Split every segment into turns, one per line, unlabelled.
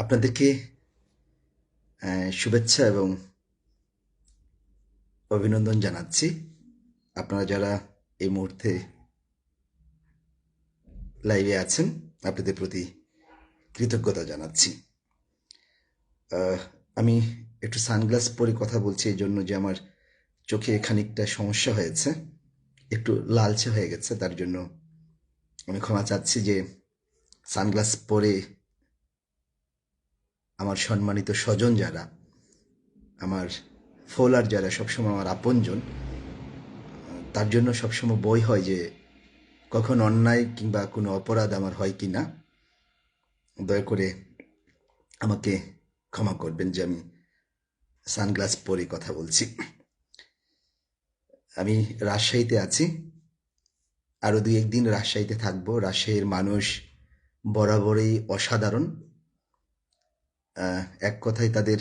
আপনাদেরকে শুভেচ্ছা এবং অভিনন্দন জানাচ্ছি। আপনারা যারা এই মুহূর্তে লাইভে আছেন, আপনাদের প্রতি কৃতজ্ঞতা জানাচ্ছি। আমি একটু সানগ্লাস পরে কথা বলছি এই জন্য যে আমার চোখে খানিকটা সমস্যা হয়েছে, একটু লালচে হয়ে গেছে। তার জন্য আমি ক্ষমা চাচ্ছি যে সানগ্লাস পরে আমার সম্মানিত স্বজন যারা, আমার ফলোয়ার যারা, সবসময় আমার আপনজন, তার জন্য সবসময় বই হয় যে কখন অন্যায় কিংবা কোনো অপরাধ আমার হয় কি না। দয়া করে আমাকে ক্ষমা করবেন যে আমি সানগ্লাস পরে কথা বলছি। আমি রাজশাহীতে আছি, আরও 2-1 দিন রাজশাহীতে থাকবো। রাজশাহীর মানুষ বরাবরই অসাধারণ, এক কথায় তাদের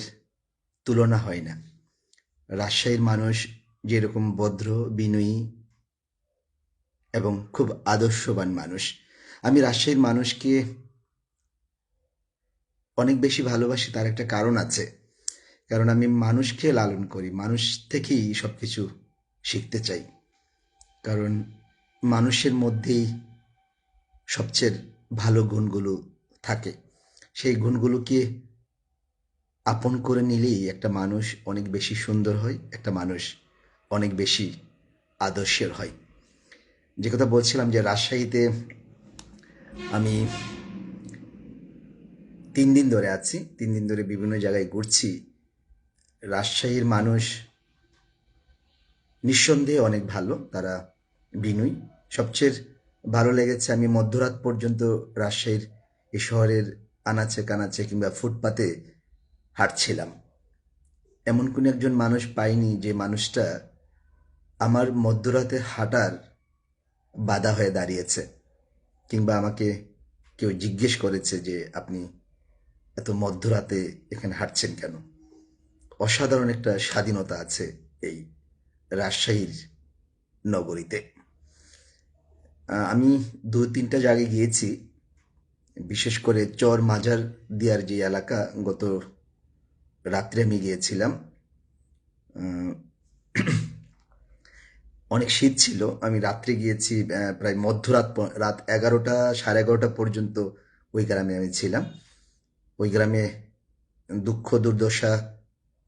তুলনা হয় না। রাজশাহীর মানুষ যেরকম ভদ্র, বিনয়ী এবং খুব আদর্শবান মানুষ। আমি রাজশাহীর মানুষকে অনেক বেশি ভালোবাসি, তার একটা কারণ আছে। কারণ আমি মানুষকে লালন করি, মানুষ থেকেই সব কিছু শিখতে চাই। কারণ মানুষের মধ্যেই সবচেয়ে ভালো গুণগুলো থাকে। সেই গুণগুলোকে আপন করে নিলেই একটা মানুষ অনেক বেশি সুন্দর হয়, একটা মানুষ অনেক বেশি আদর্শের হয়। যে কথা বলছিলাম যে রাজশাহীতে আমি 3 দিন ধরে আছি, 3 দিন ধরে বিভিন্ন জায়গায় ঘুরছি। রাজশাহীর মানুষ নিঃসন্দেহে অনেক ভালো, তারা বিনয়ী। সবচেয়ে ভালো লেগেছে, আমি মধ্যরাত পর্যন্ত রাজশাহীর এই শহরের আনাচে কানাচে কিংবা ফুটপাতে হাঁটছিলাম। এমন কোন একজন মানুষ পাইনি যে মানুষটা আমার মধ্যরাতে হাঁটার বাধা হয়ে দাঁড়িয়েছে, কিংবা আমাকে কেউ জিজ্ঞেস করেছে যে আপনি এত মধ্যরাতে এখানে হাঁটছেন কেন। অসাধারণ একটা স্বাধীনতা আছে এই রাজশাহীর নগরীতে। আমি 2-3টা জায়গায় গিয়েছি, বিশেষ করে চর মাজার দিয়ার যে এলাকা, গত রাত্রে আমি গিয়েছিলাম। অনেক শীত ছিল, আমি রাত্রে গিয়েছি, প্রায় মধ্যরাত, রাত 11টা 11:30 পর্যন্ত ওই গ্রামে আমি ছিলাম। ওই গ্রামে দুঃখ দুর্দশা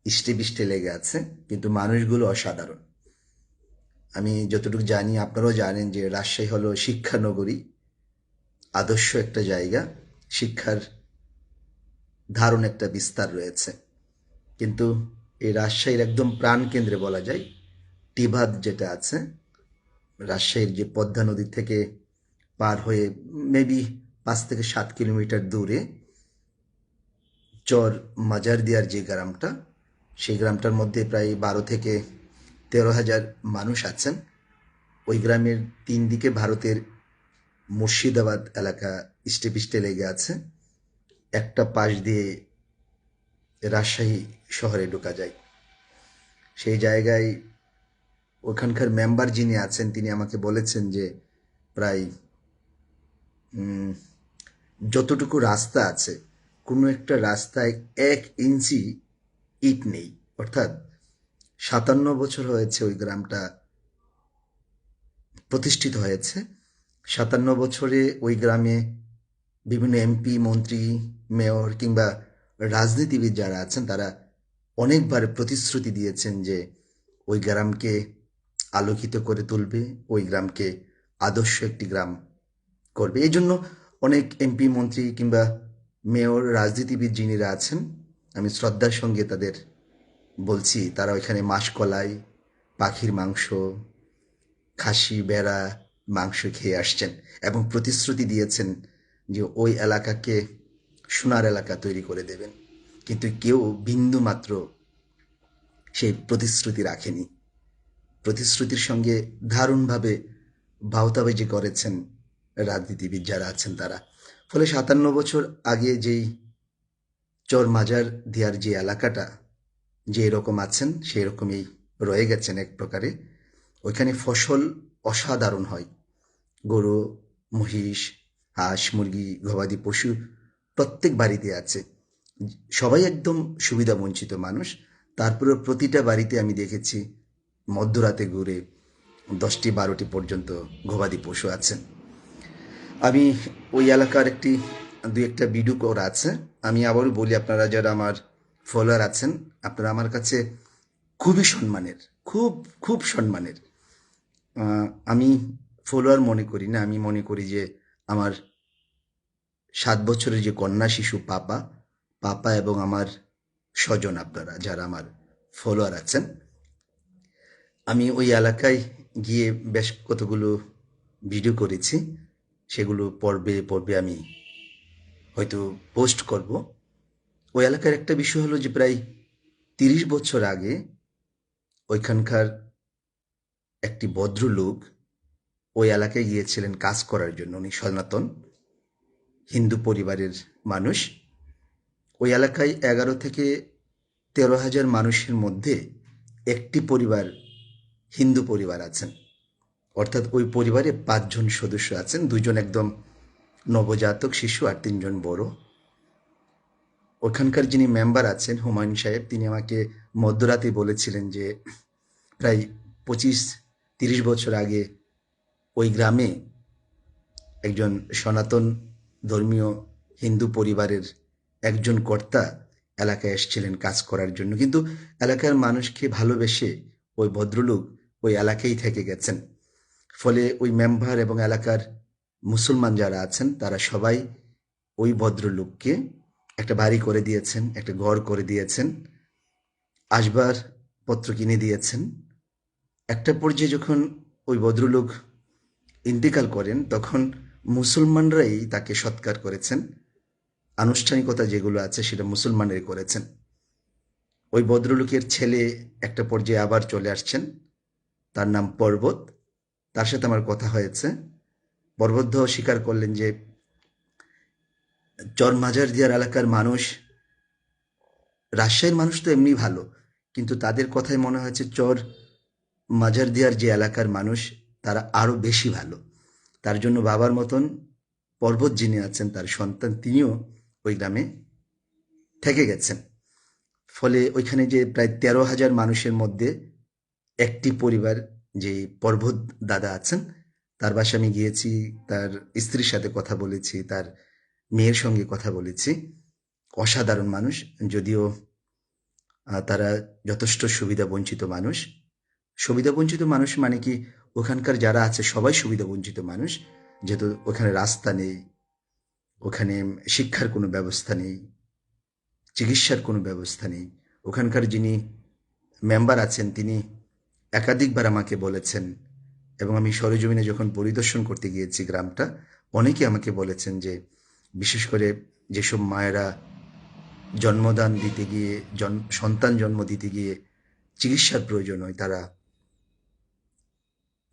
ইষ্টে বিষ্টে লেগে আছে, কিন্তু মানুষগুলো অসাধারণ। আমি যতটুকু জানি, আপনারাও জানেন যে রাজশাহী হলো শিক্ষা নগরী, আদর্শ একটা জায়গা, শিক্ষার ধারণ একটা বিস্তার রয়েছে। কিন্তু এই রাজশাহীর একদম প্রাণকেন্দ্রে বলা যায় টিবাদ যেটা আছে, রাজশাহীর যে পদ্মা নদী থেকে পার হয়ে মেবি 5 থেকে 7 কিলোমিটার দূরে চর মাজার দিয়ার যে গ্রামটা, সেই গ্রামটার মধ্যে প্রায় 12 থেকে 13 হাজার মানুষ আছেন। ওই গ্রামের 3 দিকে ভারতের মুর্শিদাবাদ এলাকা ইষ্টে পিষ্টে লেগে আছে। একটা পাশ দিয়ে রাজশাহী শহরে ঢোকা যায়। সেই জায়গায় ওখানকার মেম্বার যিনি আছেন তিনি আমাকে বলেছেন যে প্রায় যতটুকু রাস্তা আছে, কোনো একটা রাস্তায় 1 ইঞ্চি ইট নেই। অর্থাৎ 57 বছর হয়েছে ওই গ্রামটা প্রতিষ্ঠিত হয়েছে। 57 বছরে ওই গ্রামে বিভিন্ন এমপি, মন্ত্রী, মেয়র কিংবা রাজনীতিবিদ যারা আছেন তারা অনেকবার প্রতিশ্রুতি দিয়েছেন যে ওই গ্রামকে আলোকিত করে তুলবে, ওই গ্রামকে আদর্শ একটি গ্রাম করবে। এই জন্য অনেক এমপি, মন্ত্রী কিংবা মেয়র, রাজনীতিবিদ যিনিরা আছেন, আমি শ্রদ্ধার সঙ্গে তাদের বলছি, তারা ওইখানে মাসকলাই, পাখির মাংস, খাসি, বেড়া মাংস খেয়ে আসছেন এবং প্রতিশ্রুতি দিয়েছেন যে ওই এলাকাকে সোনার এলাকা তৈরি করে দেবেন। কিন্তু কেউ বিন্দু মাত্র সেই প্রতিশ্রুতি রাখেনি। প্রতিশ্রুতির সঙ্গে দারুণভাবে ভাওতাবাজি করেছেন রাজনীতিবিদ যারা আছেন তারা। ফলে 57 বছর আগে যেই চর মাজার দিয়ার যে এলাকাটা যে এরকম আছেন, সেই রকমই রয়ে গেছেন এক প্রকারে। ওইখানে ফসল অসাধারণ হয়, গরু, মহিষ, হাঁস, মুরগি, গবাদি পশু প্রত্যেক বাড়িতে আছে। সবাই একদম সুবিধা বঞ্চিত মানুষ। তারপরে প্রতিটা বাড়িতে আমি দেখেছি মধ্যরাতে ঘুরে 10টি 12টি পর্যন্ত গবাদি পশু আছেন। আমি ওই এলাকার দুই একটা ভিডিও করা আছে। আমি আবারও বলি, আপনারা যারা আমার ফলোয়ার আছেন, আপনারা আমার কাছে খুবই সম্মানের, খুব খুব সম্মানের। আমি ফলোয়ার মনে করি না, আমি মনে করি যে আমার 7 বছরের যে কন্যা শিশু পাপা পাপা এবং আমার স্বজন, আপনারা যারা আমার ফলোয়ার আছেন। আমি ওই এলাকায় গিয়ে বেশ কতগুলো ভিডিও করেছি, সেগুলো পর্বে পর্বে আমি হয়তো পোস্ট করব। ওই এলাকার একটা বিষয় হলো যে প্রায় 30 বছর আগে ওইখানকার একটি ভদ্রলোক ওই এলাকায় গিয়েছিলেন কাজ করার জন্য। উনি সনাতন হিন্দু পরিবারের মানুষ। ওই এলাকায় 11 থেকে 13 হাজার মানুষের মধ্যে একটি পরিবার হিন্দু পরিবার আছেন, অর্থাৎ ওই পরিবারে 5 জন সদস্য আছেন, 2জন একদম নবজাতক শিশু আর 3জন বড়। ওখানকার যিনি মেম্বার আছেন হুমায়ুন সাহেব, তিনি আমাকে মধ্যরাতে বলেছিলেন যে প্রায় 25-30 বছর আগে ওই গ্রামে একজন সনাতন ধর্মীয় হিন্দু পরিবারের একজন কর্তা এলাকায় এসেছিলেন কাজ করার জন্য, কিন্তু এলাকার মানুষকে ভালোবেসে ওই ভদ্রলোক ওই এলাকায় থেকে গেছেন। ফলে ওই মেম্বার এবং এলাকার মুসলমান যারা আছেন তারা সবাই ওই ভদ্রলোককে একটা বাড়ি করে দিয়েছেন, একটা ঘর করে দিয়েছেন, আসবার পত্র কিনে দিয়েছেন। একটা পর্যায়ে যখন ওই ভদ্রলোক ইন্তেকাল করেন তখন মুসলমানরাই তাকে সৎকার করেছেন। আনুষ্ঠানিকতা যেগুলো আছে সেটা মুসলমানরাই করেছেন। ওই ভদ্রলোকের ছেলে একটা পর্যায়ে আবার চলে আসছেন, তার নাম পর্বত। তার সাথে আমার কথা হয়েছে। পর্বত স্বীকার করলেন যে চর মাঝারদিয়ার এলাকার মানুষ, রাজশাহীর মানুষ তো এমনি ভালো, কিন্তু তাদের কথায় মনে হয়েছে চর মাঝারদিয়ার যে এলাকার মানুষ তারা আরো বেশি ভালো। তার জন্য বাবার মতন পর্বত যিনি আছেন তার সন্তান তিনিও ওই গ্রামে থেকে গেছেন। ফলে ওইখানে যে প্রায় 13 হাজার মানুষের মধ্যে একটি পরিবার, যে পর্বত দাদা আছেন, তার বাসায় আমি গিয়েছি, তার স্ত্রীর সাথে কথা বলেছি, তার মেয়ের সঙ্গে কথা বলেছি। অসাধারণ মানুষ, যদিও তারা যথেষ্ট সুবিধা বঞ্চিত মানুষ। সুবিধা বঞ্চিত মানুষ মানে কি, ওখানকার যারা আছে সবাই সুবিধা বঞ্চিত মানুষ, যেহেতু ওখানে রাস্তা নেই, ওখানে শিক্ষার কোনো ব্যবস্থা নেই, চিকিৎসার কোনো ব্যবস্থা নেই। ওখানকার যিনি মেম্বার আছেন তিনি একাধিকবার আমাকে বলেছেন, এবং আমি সরেজমিনে যখন পরিদর্শন করতে গিয়েছি গ্রামটা, অনেকে আমাকে বলেছেন যে বিশেষ করে যেসব মায়েরা জন্মদান দিতে গিয়ে সন্তান জন্ম দিতে গিয়ে চিকিৎসার প্রয়োজন হয়, তারা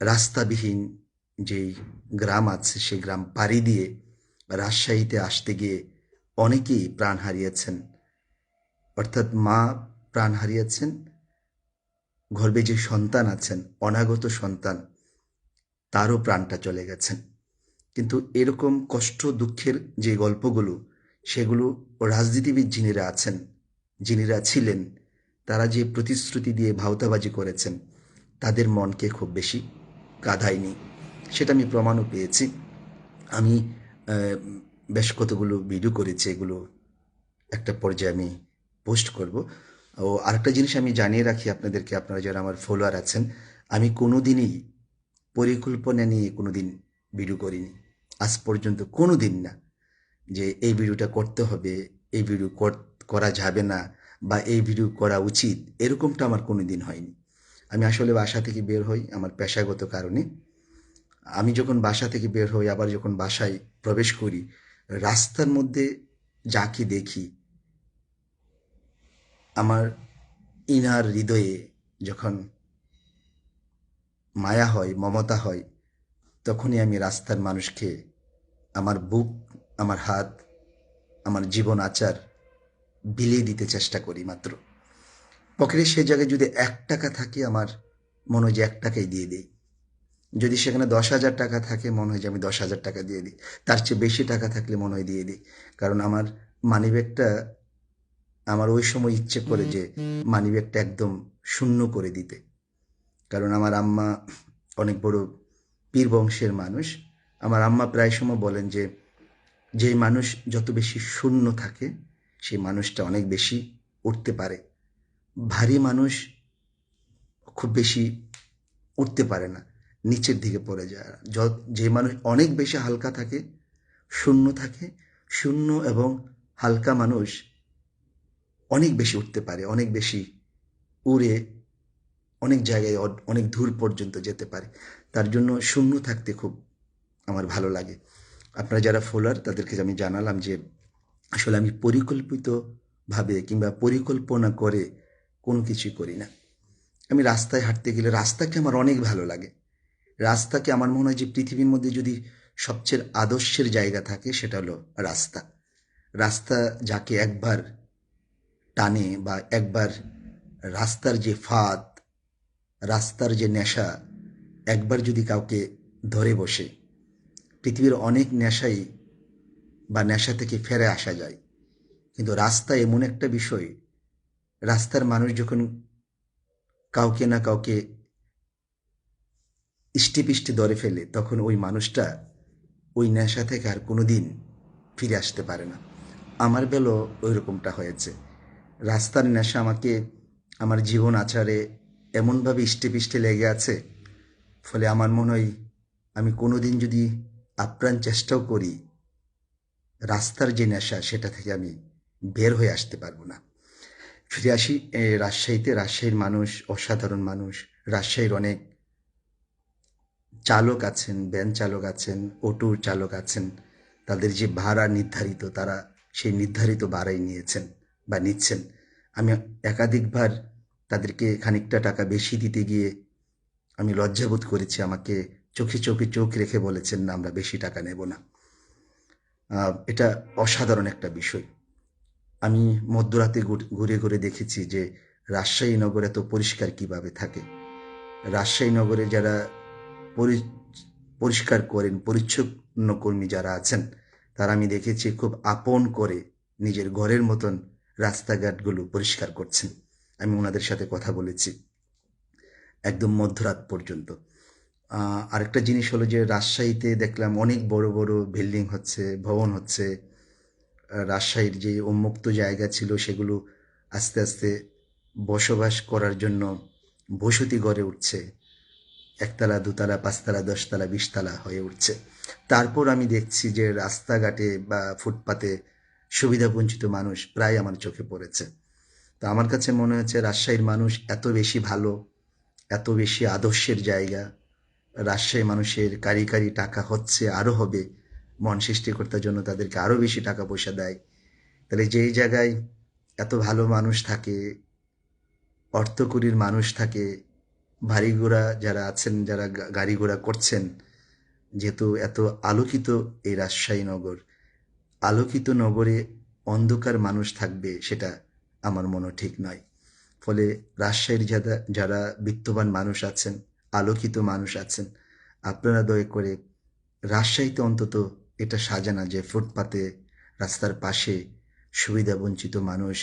রাস্তাবিহীন যেই গ্রাম আছে সেই গ্রাম পাড়ি দিয়ে রাজশাহীতে আসতে গিয়ে অনেকেই প্রাণ হারিয়েছেন। অর্থাৎ মা প্রাণ হারিয়েছেন, গর্ভে যে সন্তান আছেন অনাগত সন্তান তারও প্রাণটা চলে গেছেন। কিন্তু এরকম কষ্ট দুঃখের যে গল্পগুলো, সেগুলো রাজনীতিবিদ যিনিরা আছেন, যিনিরা ছিলেন, তারা যে প্রতিশ্রুতি দিয়ে ভাওতাবাজি করেছেন তাদের মনকে খুব বেশি কাঁদায়নি। সেটা আমি প্রমাণও পেয়েছি। আমি বেশ কতগুলো ভিডিও করেছি, এগুলো একটা পর্যায়ে আমি পোস্ট করব। ও আরেকটা জিনিস আমি জানিয়ে রাখি আপনাদেরকে, আপনারা যারা আমার ফলোয়ার আছেন, আমি কোনোদিনই পরিকল্পনা নিয়ে কোনোদিন ভিডিও করিনি, আজ পর্যন্ত কোনো দিন না, যে এই ভিডিওটা করতে হবে, এই ভিডিও করা যাবে না, বা এই ভিডিও করা উচিত, এরকমটা আমার কোনো দিন হয়নি। আমি আসলে বাসা থেকে বের হই আমার পেশাগত কারণে। আমি যখন বাসা থেকে বের হই, আবার যখন বাসায় প্রবেশ করি, রাস্তার মধ্যে যাকে দেখি আমার ইনার হৃদয়ে যখন মায়া হয়, মমতা হয়, তখনই আমি রাস্তার মানুষকে আমার বুক, আমার হাত, আমার জীবন আচার বিলিয়ে দিতে চেষ্টা করি। মাত্র পকেটে সে জায়গায় যদি 1 টাকা থাকে, আমার মনে হয় যে 1 টাকাই দিয়ে দিই। যদি সেখানে 10,000 টাকা থাকে, মনে হয় যে আমি 10,000 টাকা দিয়ে দিই। তার চেয়ে বেশি টাকা থাকলে মনে হয় দিয়ে দিই। কারণ আমার মানিব্যাগটা আমার ওই সময় ইচ্ছে করে যে মানিব্যাগটা একদম শূন্য করে দিতে। কারণ আমার আম্মা অনেক বড় পীর বংশের মানুষ। আমার আম্মা প্রায় সময় বলেন যে যেই মানুষ যত বেশি শূন্য থাকে সেই মানুষটা অনেক বেশি উঠতে পারে। ভারী মানুষ খুব বেশি উঠতে পারে না, নিচের দিকে পড়ে যায়। যে মানুষ অনেক বেশি হালকা থাকে, শূন্য থাকে, শূন্য এবং হালকা মানুষ অনেক বেশি উঠতে পারে, অনেক বেশি উড়ে অনেক জায়গায় অনেক দূর পর্যন্ত যেতে পারে। তার জন্য শূন্য থাকতে খুব আমার ভালো লাগে। আপনারা যারা ফোলার তাদেরকে আমি জানালাম যে আসলে আমি পরিকল্পিতভাবে কিংবা পরিকল্পনা করে কোনো কিছুই করি না। আমি রাস্তায় হাঁটতে গেলে রাস্তাকে আমার অনেক ভালো লাগে। রাস্তাকে আমার মনে হয় যে পৃথিবীর মধ্যে যদি সবচেয়ে আদর্শের জায়গা থাকে সেটা হলো রাস্তা। রাস্তা যাকে একবার টানে বা একবার রাস্তার যে ফাঁদ, রাস্তার যে নেশা একবার যদি কাউকে ধরে বসে, পৃথিবীর অনেক নেশাই বা নেশা থেকে ফেরে আসা যায়। কিন্তু রাস্তা এমন একটা বিষয়, রাস্তার মানুষ যখন কাউকে না কাউকে ইষ্টিপিষ্টি ধরে ফেলে তখন ওই মানুষটা ওই নেশা থেকে আর কোনো দিন ফিরে আসতে পারে না। আমার বেলাও ওই রকমটা হয়েছে। রাস্তার নেশা আমাকে আমার জীবন আচারে এমনভাবে ইষ্টেপিষ্টে লেগে আছে, ফলে আমার মনে হয় আমি কোনো দিন যদি আপ্রাণ চেষ্টাও করি রাস্তার যে নেশা সেটা থেকে আমি বের হয়ে আসতে পারবো না। ফিরে আসি রাজশাহীতে। রাজশাহীর মানুষ অসাধারণ মানুষ। রাজশাহীর অনেক চালক আছেন, ভ্যান চালক আছেন, অটোর চালক আছেন। তাদের যে ভাড়া নির্ধারিত তারা সেই নির্ধারিত ভাড়াই নিয়েছেন বা নিচ্ছেন। আমি একাধিকবার তাদেরকে খানিকটা টাকা বেশি দিতে গিয়ে আমি লজ্জাবোধ করেছি। আমাকে চোখে চোখে চোখ রেখে বলেছেন না আমরা বেশি টাকা নেব না। এটা অসাধারণ একটা বিষয়। আমি মধ্যরাতে ঘুরে ঘুরে দেখেছি যে রাজশাহী নগর এত পরিষ্কার কিভাবে থাকে। রাজশাহী নগরে যারা পরিষ্কার করেন, পরিচ্ছন্ন কর্মী যারা আছেন তারা আমি দেখেছি খুব আপন করে নিজের ঘরের মতন রাস্তাঘাটগুলো পরিষ্কার করছেন। আমি ওনাদের সাথে কথা বলেছি একদম মধ্যরাত পর্যন্ত। আরেকটা জিনিস হলো যে রাজশাহীতে দেখলাম অনেক বড় বড় বিল্ডিং হচ্ছে, ভবন হচ্ছে। রাজশাহীর যে উন্মুক্ত জায়গা ছিল সেগুলো আস্তে আস্তে বসবাস করার জন্য বসতি গড়ে উঠছে। একতলা, দুতলা, পাঁচতলা, 10তলা, 20তলা হয়ে উঠছে। তারপর আমি দেখছি যে রাস্তাঘাটে বা ফুটপাতে সুবিধাবঞ্চিত মানুষ প্রায় আমার চোখে পড়েছে। তো আমার কাছে মনে হচ্ছে রাজশাহীর মানুষ এত বেশি ভালো, এত বেশি আদর্শের জায়গা। রাজশাহী মানুষের কারি কারি টাকা হচ্ছে, আরও হবে। মন সৃষ্টিকর্তার জন্য তাদেরকে আরও বেশি টাকা পয়সা দেয়। তাহলে যেই জায়গায় এত ভালো মানুষ থাকে, অর্থকরীর মানুষ থাকে, ভারী ঘোড়া যারা আছেন, যারা গাড়ি ঘোড়া করছেন, যেহেতু এত আলোকিত এই রাজশাহী নগর, আলোকিত নগরে অন্ধকার মানুষ থাকবে সেটা আমার মনে ঠিক নয়। ফলে রাজশাহীর যারা বিত্তবান মানুষ আছেন, আলোকিত মানুষ আছেন, আপনারা দয়া করে রাজশাহীতে অন্তত এটা সাজানা যে ফুটপাতে, রাস্তার পাশে সুবিধাবঞ্চিত মানুষ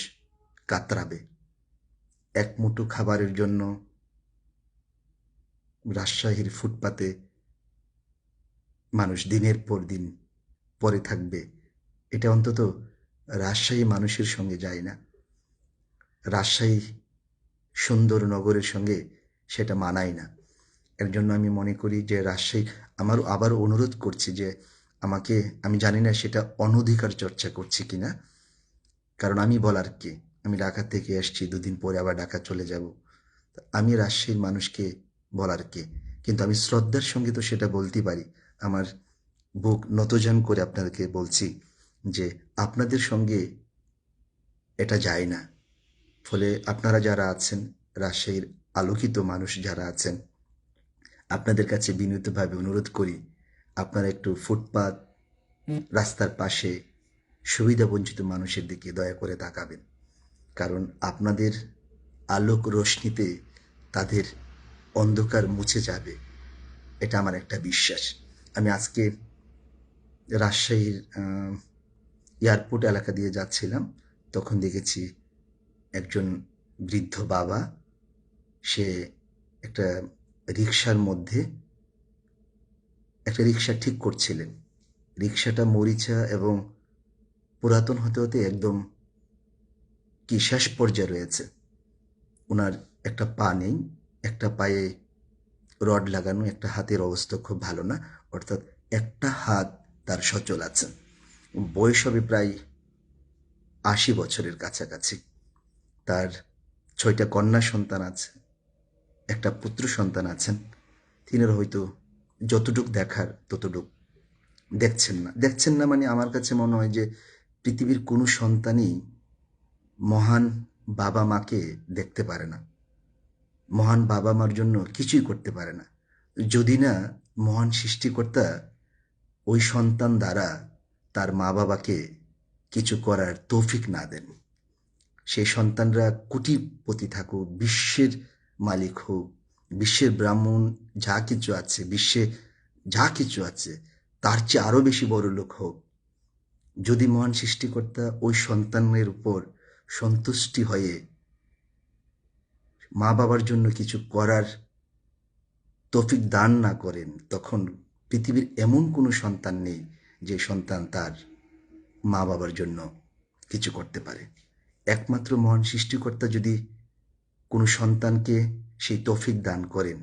কাতরাবে। এক মুঠো খাবারের জন্য রাজশাহীর ফুটপাতে মানুষ দিনের পর দিন পড়ে থাকবে, এটা অন্তত রাজশাহী মানুষের সঙ্গে যায় না। রাজশাহী সুন্দর নগরের সঙ্গে সেটা মানায় না। এর জন্য আমি মনে করি যে রাজশাহী, আমার আবারও অনুরোধ করছি যে আমি জানি না সেটা অনধিকার চর্চা করছি কিনা, কারণ আমি বলার কে? আমি ঢাকা থেকে এসছি, দুদিন পরে আবার ঢাকা চলে যাব। আমি রাজশাহীর মানুষকে বলার কে? কিন্তু আমি শ্রদ্ধার সঙ্গে তো সেটা বলতে পারি। আমার বুক নতজান করে আপনাদেরকে বলছি যে আপনাদের সঙ্গে এটা যায় না। ফলে আপনারা যারা আছেন, রাজশাহীর আলোকিত মানুষ যারা আছেন, আপনাদের কাছে বিনীতভাবে অনুরোধ করি আপনারা একটু ফুটপাত, রাস্তার পাশে সুবিধাবঞ্চিত মানুষের দিকে দয়া করে তাকাবেন। কারণ আপনাদের আলোক রশ্মিতে তাদের অন্ধকার মুছে যাবে, এটা আমার একটা বিশ্বাস। আমি আজকে রাজশাহীর এয়ারপোর্ট এলাকা দিয়ে যাচ্ছিলাম, তখন দেখেছি একজন বৃদ্ধ বাবা, সে একটা রিক্সার মধ্যে একটা রিক্সা ঠিক করছিলেন। রিক্সাটা মরিচা এবং পুরাতন হতে হতে একদম কি শেষ পর্যায়ে রয়েছে। ওনার একটা পা নেই, একটা পায়ে রড লাগানো, একটা হাতের অবস্থা খুব ভালো না, অর্থাৎ একটা হাত তার সচল আছে। বয়স হবে প্রায় ৮০ বছরের কাছাকাছি। তার ৬টা কন্যা সন্তান আছে, একটা পুত্র সন্তান আছেন। তিনার হয়তো যতটুক দেখার ততটুক দেখছেন না মানে আমার কাছে মনে হয় যে পৃথিবীর কোনো সন্তানই মহান বাবা মাকে দেখতে পারে না, মহান বাবা মার জন্য কিছুই করতে পারে না, যদি না মহান সৃষ্টিকর্তা ওই সন্তান দ্বারা তার মা বাবাকে কিছু করার তৌফিক না দেন। সেই সন্তানরা কোটিপতি থাকুক, বিশ্বের মালিক হোক, বিশ্বের ব্রাহ্মণ যা কিছু আছে, বিশ্বে যা কিছু আছে তার চেয়ে আরও বেশি বড় লোক হোক, যদি মহান সৃষ্টিকর্তা ওই সন্তানের উপর সন্তুষ্টি হয়ে মা বাবার জন্য কিছু করার তৌফিক দান না করেন, তখন পৃথিবীর এমন কোনো সন্তান নেই যে সন্তান তার মা বাবার জন্য কিছু করতে পারে। একমাত্র মহান সৃষ্টিকর্তা যদি কোনো সন্তানকে সেই তৌফিক দান করেন,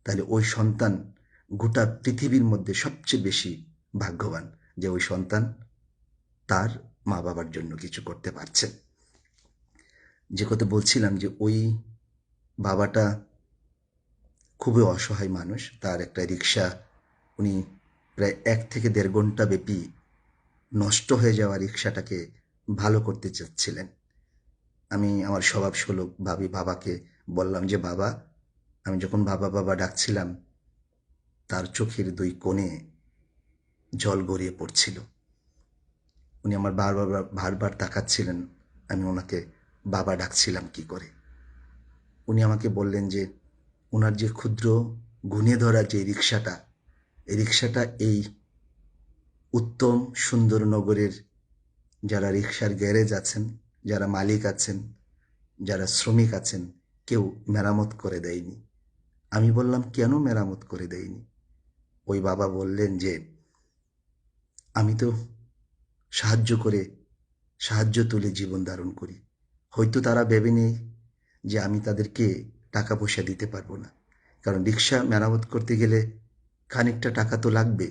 তাহলে ওই সন্তান গোটা পৃথিবীর মধ্যে সবচেয়ে বেশি ভাগ্যবান যে ওই সন্তান তার মা বাবার জন্য কিছু করতে পারছেন। যে কথা বলছিলাম যে ওই বাবাটা খুবই অসহায় মানুষ। তার একটা রিক্সা উনি প্রায় ১ থেকে ১.৫ ঘন্টা ব্যাপী নষ্ট হয়ে যাওয়া রিক্সাটাকে ভালো করতে চাচ্ছিলেন। আমি আমার স্বভাবসুলভ বাবাকে বললাম যে বাবা, আমি যখন বাবা বাবা ডাকছিলাম তার চোখের ২ কোণে জল গড়িয়ে পড়ছিল। উনি আমার বারবার তাকাচ্ছিলেন, আমি ওনাকে বাবা ডাকছিলাম কি করে। উনি আমাকে বললেন যে ওনার যে ক্ষুদ্র গুণে ধরা যে রিক্সাটা, এই রিক্সাটা এই উত্তম সুন্দর নগরের যারা রিক্সার গ্যারেজ আছেন, যারা মালিক আছেন, যারা শ্রমিক আছেন, কেউ মেরামত করে দেয়নি। আমি বললাম কেন মেরামত করে দেয়নি? ওই বাবা বললেন যে আমি তো সাহায্য তুলে জীবন ধারণ করি, হয়তো তারা ভেবে নেই যে আমি তাদেরকে টাকা পয়সা দিতে পারবো না, কারণ রিক্সা মেরামত করতে গেলে খানিকটা টাকা তো লাগবে।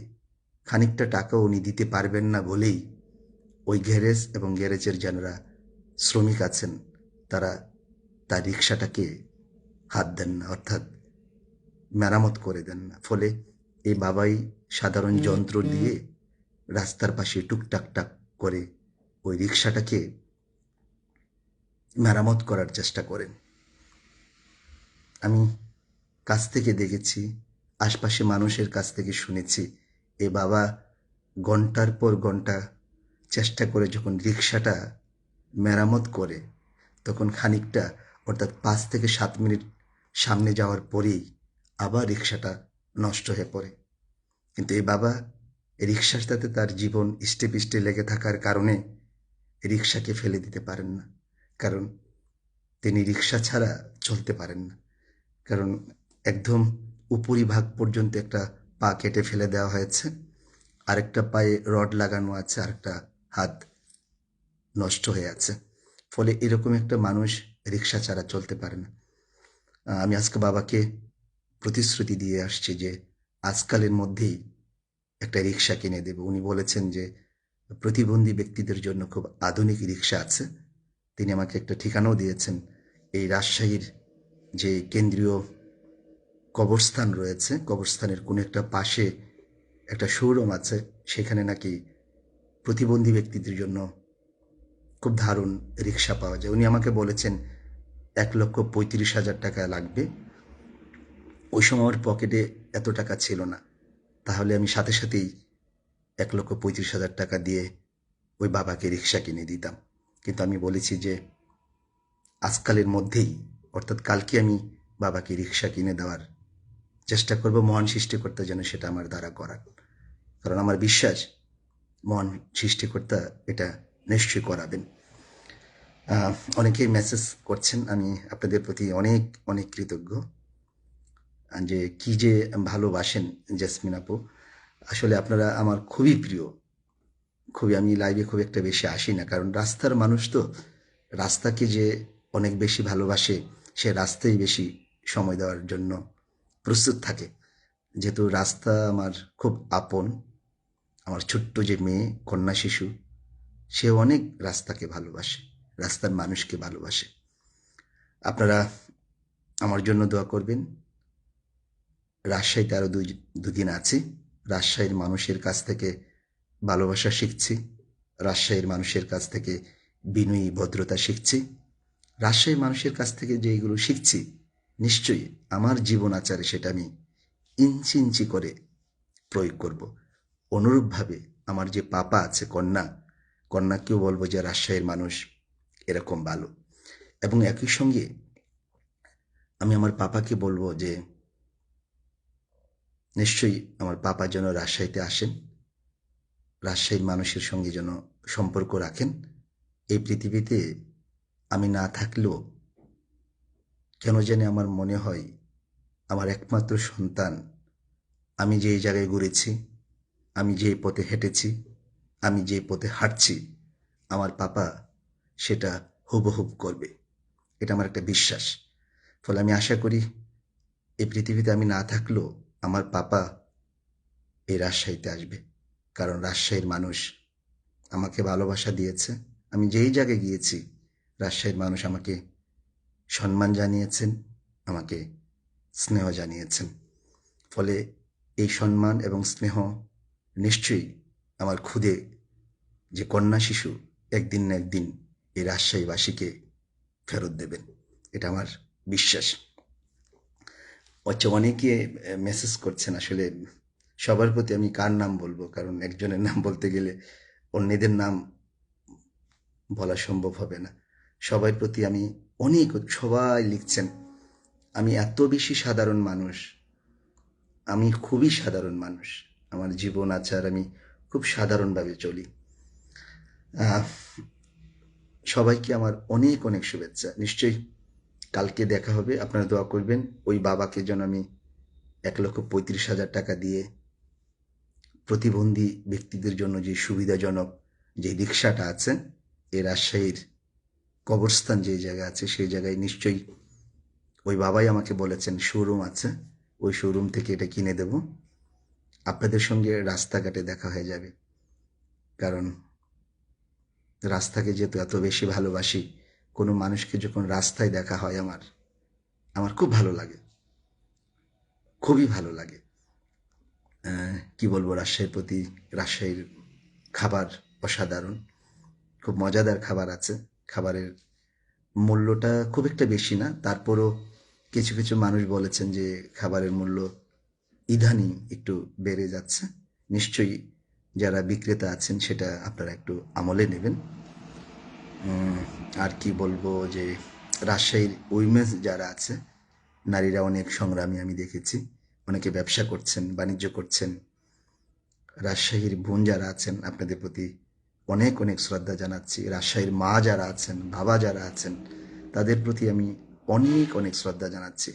খানিকটা টাকা উনি দিতে পারবেন না বলেই ওই গ্যারেজ এবং গ্যারেজের যারা শ্রমিক আছেন তারা তার রিক্সাটাকে হাত দেন না, অর্থাৎ মেরামত করে দেন না। ফলে এই বাবাই সাধারণ যন্ত্র দিয়ে রাস্তার পাশে টুকটাক টাক করে ওই রিক্সাটাকে মেরামত করার চেষ্টা করেন। আমি কাছ থেকে দেখেছি, আশপাশে মানুষের কাছ থেকে শুনেছি, এ বাবা ঘন্টার পর ঘন্টা চেষ্টা করে যখন রিক্সাটা মেরামত করে, তখন খানিকটা অর্থাৎ ৫ থেকে ৭ মিনিট সামনে যাওয়ার পরেই আবার রিক্সাটা নষ্ট হয়ে পড়ে। কিন্তু এই বাবা রিক্সার সাথে তার জীবন ইষ্টে পিষ্টে লেগে থাকার কারণে রিক্সাকে ফেলে দিতে পারেন না, কারণ তিনি রিক্সা ছাড়া চলতে পারেন না। কারণ একদম উপরিভাগ পর্যন্ত একটা পা কেটে ফেলে দেওয়া হয়েছে, আরেকটা পায়ে রড লাগানো আছে, আরেকটা হাত নষ্ট হয়ে আছে। ফলে এরকম একটা মানুষ রিক্সা ছাড়া চলতে পারে না। আমি আজকে বাবাকে প্রতিশ্রুতি দিয়ে আসছি যে আজকালের মধ্যেই একটা রিক্সা কিনে দেব। উনি বলেছেন যে প্রতিবন্ধী ব্যক্তিদের জন্য খুব আধুনিক রিক্সা আছে। তিনি আমাকে একটা ঠিকানাও দিয়েছেন, এই রাজশাহীর যে কেন্দ্রীয় কবরস্থান রয়েছে, কবরস্থানের কোনো একটা পাশে একটা শোরুম আছে, সেখানে নাকি প্রতিবন্ধী ব্যক্তিদের জন্য খুব দারুণ রিক্সা পাওয়া যায়। উনি আমাকে বলেছেন ১,৩৫,০০০ টাকা লাগবে। ওই সময় আমার পকেটে এত টাকা ছিল না, তাহলে আমি সাথে সাথেই ১,৩৫,০০০ টাকা দিয়ে ওই বাবাকে রিক্সা কিনে দিতাম। কিন্তু আমি বলেছি যে আজকালের মধ্যেই, অর্থাৎ কালকে আমি বাবাকে রিক্সা কিনে দেওয়ার চেষ্টা করব, মহান সৃষ্টিকর্তা যেন সেটা আমার দ্বারা করান। কারণ আমার বিশ্বাস মহান সৃষ্টিকর্তা এটা নিশ্চয়ই করাবেন। অনেকেই মেসেজ করছেন, আমি আপনাদের প্রতি অনেক অনেক কৃতজ্ঞ যে কি যে ভালোবাসেন জেসমিন আপু। আসলে আপনারা আমার খুবই প্রিয়। খুবই, আমি লাইভে খুব একটা বেশি আসি না, কারণ রাস্তার মানুষ তো রাস্তাকে যে অনেক বেশি ভালোবাসে, সে রাস্তায় বেশি সময় দেওয়ার জন্য প্রস্তুত থাকে। যেহেতু রাস্তা আমার খুব আপন, আমার ছোট্ট যে মেয়ে, কন্যা শিশু, সে অনেক রাস্তাকে ভালোবাসে, রাস্তার মানুষকে ভালোবাসে। আপনারা আমার জন্য দোয়া করবেন। রাজশাহীতে আরও দুদিন আছি। রাজশাহীর মানুষের কাছ থেকে ভালোবাসা শিখছি, রাজশাহীর মানুষের কাছ থেকে বিনয়ী ভদ্রতা শিখছি। রাজশাহীর মানুষের কাছ থেকে যেগুলো শিখছি, নিশ্চয়ই আমার জীবন আচারে সেটা আমি ইঞ্চি ইঞ্চি করে প্রয়োগ করব। অনুরূপভাবে আমার যে পাপা আছে, কন্যাকেও বলবো যে রাজশাহীর মানুষ এরকম ভালো। এবং একই সঙ্গে আমি আমার পাপাকে বলবো যে নিশ্চয়ই আমার পাপা যেন রাজশাহীতে আসেন, রাজশাহীর মানুষের সঙ্গে যেন সম্পর্ক রাখেন। এই পৃথিবীতে আমি না থাকলেও কেন জানি আমার মনে হয় আমার একমাত্র সন্তান, আমি যেই জায়গায় ঘুরেছি, আমি যে পথে হেঁটেছি, আমি যে পথে হাঁটছি, আমার পাপা সেটা হুবহুব করবে। এটা আমার একটা বিশ্বাস। ফলে আমি আশা করি এই পৃথিবীতে আমি না থাকলেও আমার পাপা এই রাজশাহীতে আসবে, কারণ রাজশাহীর মানুষ আমাকে ভালোবাসা দিয়েছে। আমি যেই জায়গায় গিয়েছি, রাজশাহীর মানুষ আমাকে সম্মান জানিয়েছেন, আমাকে স্নেহ জানিয়েছেন। ফলে এই সম্মান এবং স্নেহ নিশ্চয়ই আমার ক্ষুদে যে কন্যা শিশু একদিন না একদিন এই রাজশাহীবাসীকে ফেরত দেবেন, এটা আমার বিশ্বাস। আচ্ছা, অনেকে মেসেজ করছেন, আসলে সবার প্রতি আমি কার নাম বলবো, কারণ একজনের নাম বলতে গেলে অন্যদের নাম বলা সম্ভব হবে না। সবার প্রতি আমি অনেক, সবাই লিখছেন আমি এত বেশি সাধারণ মানুষ, আমি খুবই সাধারণ মানুষ, আমার জীবন আচার আমি খুব সাধারণভাবে চলি। আহ, সবাইকে আমার অনেক অনেক শুভেচ্ছা। নিশ্চয়ই কালকে দেখা হবে, আপনারা দোয়া করবেন ওই বাবাকে যেন আমি 1,35,000 টাকা দিয়ে প্রতিবন্ধী ব্যক্তিদের জন্য যে সুবিধাজনক যে রিক্সাটা আছে, এই রাজশাহীর কবরস্থান যে জায়গা আছে সেই জায়গায় নিশ্চয়ই ওই বাবাই আমাকে বলেছেন শোরুম আছে, ওই শোরুম থেকে এটা কিনে দেব। আপনাদের সঙ্গে রাস্তাঘাটে দেখা হয়ে যাবে, কারণ রাস্তাকে যেহেতু এত বেশি ভালোবাসি, কোনো মানুষকে যখন রাস্তায় দেখা হয় আমার আমার খুব ভালো লাগে, খুবই ভালো লাগে। কি বলবো, রাজশাহীর প্রতি, রাজশাহীর খাবার অসাধারণ, খুব মজাদার খাবার আছে। খাবারের মূল্যটা খুব একটা বেশি না, তারপরও কিছু কিছু মানুষ বলেছেন যে খাবারের মূল্য ইদানিং একটু বেড়ে যাচ্ছে। নিশ্চয়ই যারা বিক্রেতা আছেন সেটা আপনারা একটু আমলে নেবেন। আর কি বলবো, যে রাজশাহীর উইমেন্স যারা আছে, নারীরা অনেক সংগ্রামী আমি দেখেছি, অনেকে ব্যবসা করছেন, বাণিজ্য করছেন। রাজশাহীর বোন যারা আছেন আপনাদের প্রতি অনেক অনেক শ্রদ্ধা জানাচ্ছি। রাজশাহীর মা যারা আছেন, বাবা যারা আছেন, তাদের প্রতি আমি অনেক অনেক শ্রদ্ধা জানাচ্ছি,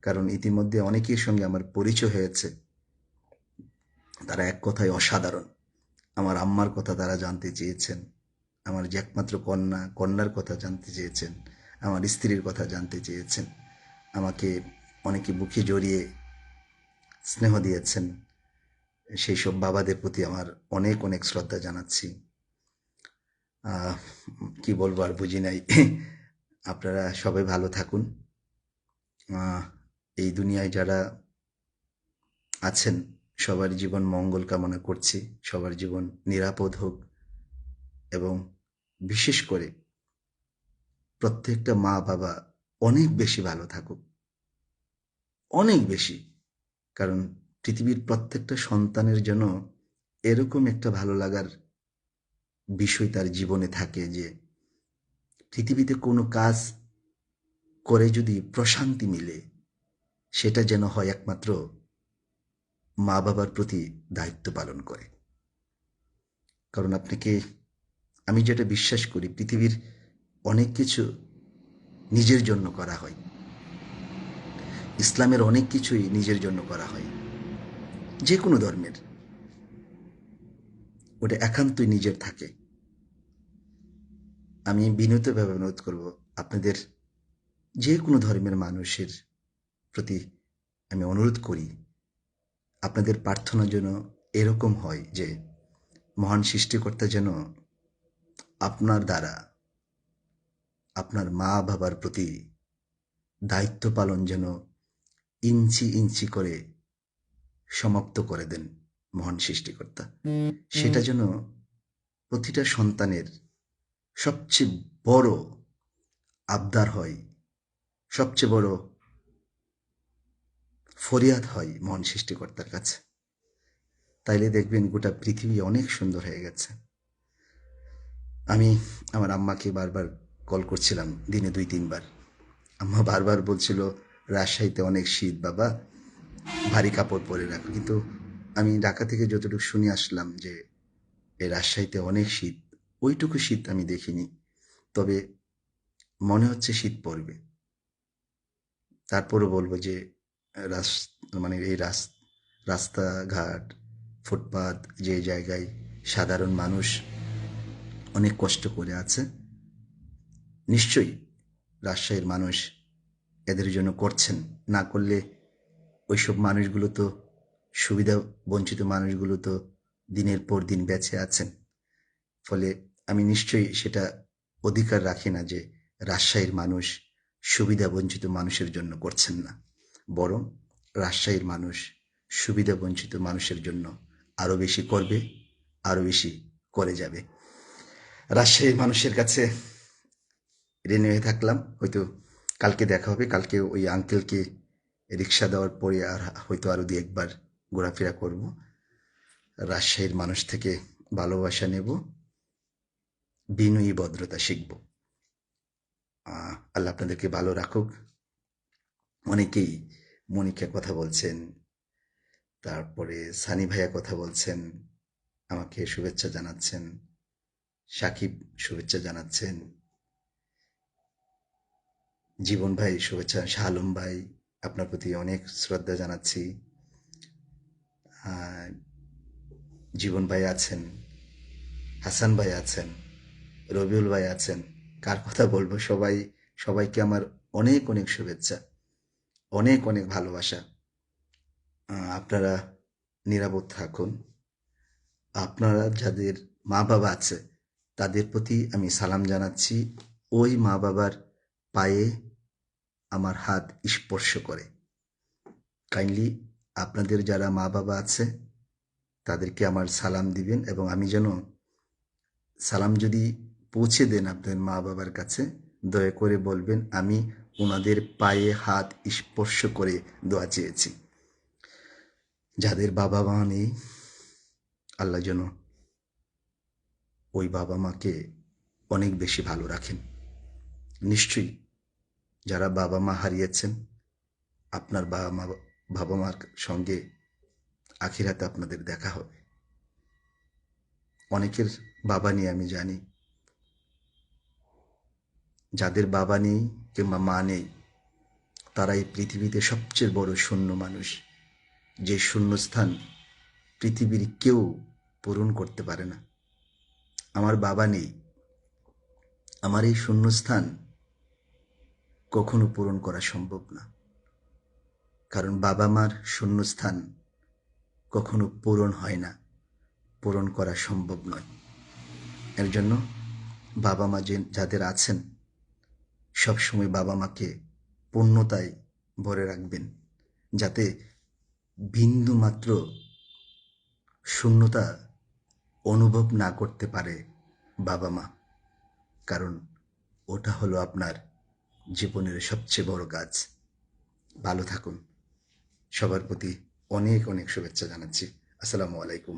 কারণ ইতিমধ্যে অনেকের সঙ্গে আমার পরিচয় হয়েছে, তারা এক কথায় অসাধারণ। আমার আম্মার কথা তারা জানতে চেয়েছেন, আমার যে একমাত্র কন্যার কথা জানতে চেয়েছেন, আমার স্ত্রীর কথা জানতে চেয়েছেন, আমাকে অনেকে বুকে জড়িয়ে স্নেহ দিয়েছেন। সেই সব বাবাদের প্রতি আমার অনেক অনেক শ্রদ্ধা জানাচ্ছি। আহ, কি বলবো আর বুঝি নাই। আপনারা সবাই ভালো থাকুন। এই দুনিয়ায় যারা আছেন সবার জীবন মঙ্গল কামনা করছি, সবার জীবন নিরাপদ হোক, এবং বিশেষ করে প্রত্যেকটা মা বাবা অনেক বেশি ভালো থাকুক, অনেক বেশি। কারণ পৃথিবীর প্রত্যেকটা সন্তানের জন্য এরকম একটা ভালো লাগার বিষয় তার জীবনে থাকে যে পৃথিবীতে কোনো কাজ করে যদি প্রশান্তি মিলে, সেটা যেন হয় একমাত্র মা বাবার প্রতি দায়িত্ব পালন করে। কারণ আপনাকে, আমি যেটা বিশ্বাস করি, পৃথিবীর অনেক কিছু নিজের জন্য করা হয়। ইসলামের অনেক কিছুই নিজের জন্য করা হয়, যে কোনো ধর্মের, ওটা একান্তই নিজের থাকে। আমি বিনীতভাবে অনুরোধ করব আপনাদের, যে কোনো ধর্মের মানুষের প্রতি আমি অনুরোধ করি, আপনাদের প্রার্থনা যেন এরকম হয় যে মহান সৃষ্টিকর্তা যেন আপনার দ্বারা আপনার মা বাবার প্রতি দায়িত্ব পালন যেন ইঞ্চি ইঞ্চি করে সমাপ্ত করে দেন মহান সৃষ্টিকর্তা। সেটা যেন প্রতিটা সন্তানের সবচেয়ে বড় আবদার হয়, সবচেয়ে বড় ফরিয়াদ হয় মহান সৃষ্টিকর্তার কাছে। তাইলে দেখবেন গোটা পৃথিবী অনেক সুন্দর হয়ে গেছে। আমি আমার আম্মাকে বারবার কল করছিলাম, দিনে 2-3 বার। আম্মা বারবার বলছিল রাজশাহীতে অনেক শীত বাবা, ভারী কাপড় পরে রাখো। কিন্তু আমি ঢাকা থেকে যতটুকু শুনে আসলাম যে এই রাজশাহীতে অনেক শীত, ওইটুকু শীত আমি দেখিনি। তবে মনে হচ্ছে শীত পড়বে। তারপরও বলবো যে মানে এই রাস্তাঘাট, ফুটপাত, যে জায়গায় সাধারণ মানুষ অনেক কষ্ট করে আছে, নিশ্চয়ই রাজশাহীর মানুষ এদের জন্য করছেন। না করলে ওইসব মানুষগুলো তো, সুবিধা বঞ্চিত মানুষগুলো তো দিনের পর দিন বেঁচে আছেন। ফলে আমি নিশ্চয়ই সেটা অধিকার রাখি না যে রাজশাহীর মানুষ সুবিধা বঞ্চিত মানুষের জন্য করছেন না, বরং রাজশাহীর মানুষ সুবিধা বঞ্চিত মানুষের জন্য আরও বেশি করবে, আরও বেশি করে যাবে। রাজশাহীর মানুষের কাছে ঋণী হয়ে থাকলাম। হয়তো কালকে দেখা হবে, কালকে ওই আঙ্কেলকে রিক্সা দেওয়ার পরে আর হয়তো আরও 2-1 বার ঘোরাফেরা করব। রাজশাহীর মানুষ থেকে ভালোবাসা নেব, বিনয়ী ভদ্রতা শিখব। আল্লাহ আপনাদেরকে ভালো রাখুক। অনেকেই মনিকা কথা বলছেন, তারপরে সানি ভাইয়া কথা বলছেন, আমাকে শুভেচ্ছা জানাচ্ছেন, সাকিব শুভেচ্ছা জানাচ্ছেন, জীবন ভাই শুভেচ্ছা, শাহ আলম ভাই আপনার প্রতি অনেক শ্রদ্ধা জানাচ্ছি। জীবন ভাই আছেন, হাসান ভাই আছেন, রবিউল ভাই আছেন, কার কথা বলবো, সবাইকে আমার অনেক অনেক শুভেচ্ছা, অনেক অনেক ভালোবাসা। আপনারা নিরাপদ থাকুন। আপনারা যাদের মা বাবা আছে তাদের প্রতি আমি সালাম জানাচ্ছি। ওই মা বাবার পায়ে আমার হাত স্পর্শ করে। কাইন্ডলি আপনাদের যারা মা বাবা আছে তাদেরকে আমার সালাম দিবেন, এবং আমি যেন সালাম যদি পৌঁছে দেন আপনাদের মা বাবার কাছে, দয়া করে বলবেন আমি ওনাদের পায়ে হাত স্পর্শ করে দোয়া চেয়েছি। যাদের বাবা মা নেই, আল্লাহ যেন ওই বাবা মাকে অনেক বেশি ভালো রাখেন। নিশ্চয়ই যারা বাবা মা হারিয়েছেন, আপনার বাবা মার সঙ্গে আখিরাতে আপনাদের দেখা হবে। অনেকের বাবা নেই আমি জানি। যাদের বাবা নেই কিংবা মা নেই, তারা এই পৃথিবীতে সবচেয়ে বড় শূন্য মানুষ, যে শূন্যস্থান পৃথিবীর কেউ পূরণ করতে পারে না। আমার বাবা নেই, আমার এই শূন্যস্থান কখনো পূরণ করা সম্ভব না, কারণ বাবা মার শূন্যস্থান কখনো পূরণ হয় না, পূরণ করা সম্ভব নয়। এর জন্য বাবা মা যাদের আছেন, সবসময় বাবা মাকে পূর্ণতায় ভরে রাখবেন, যাতে বিন্দু মাত্র শূন্যতা অনুভব না করতে পারে বাবা মা, কারণ ওটা হলো আপনার জীবনের সবচেয়ে বড় কাজ। ভালো থাকুন। সবার প্রতি অনেক অনেক শুভেচ্ছা জানাচ্ছি। আসসালামু আলাইকুম।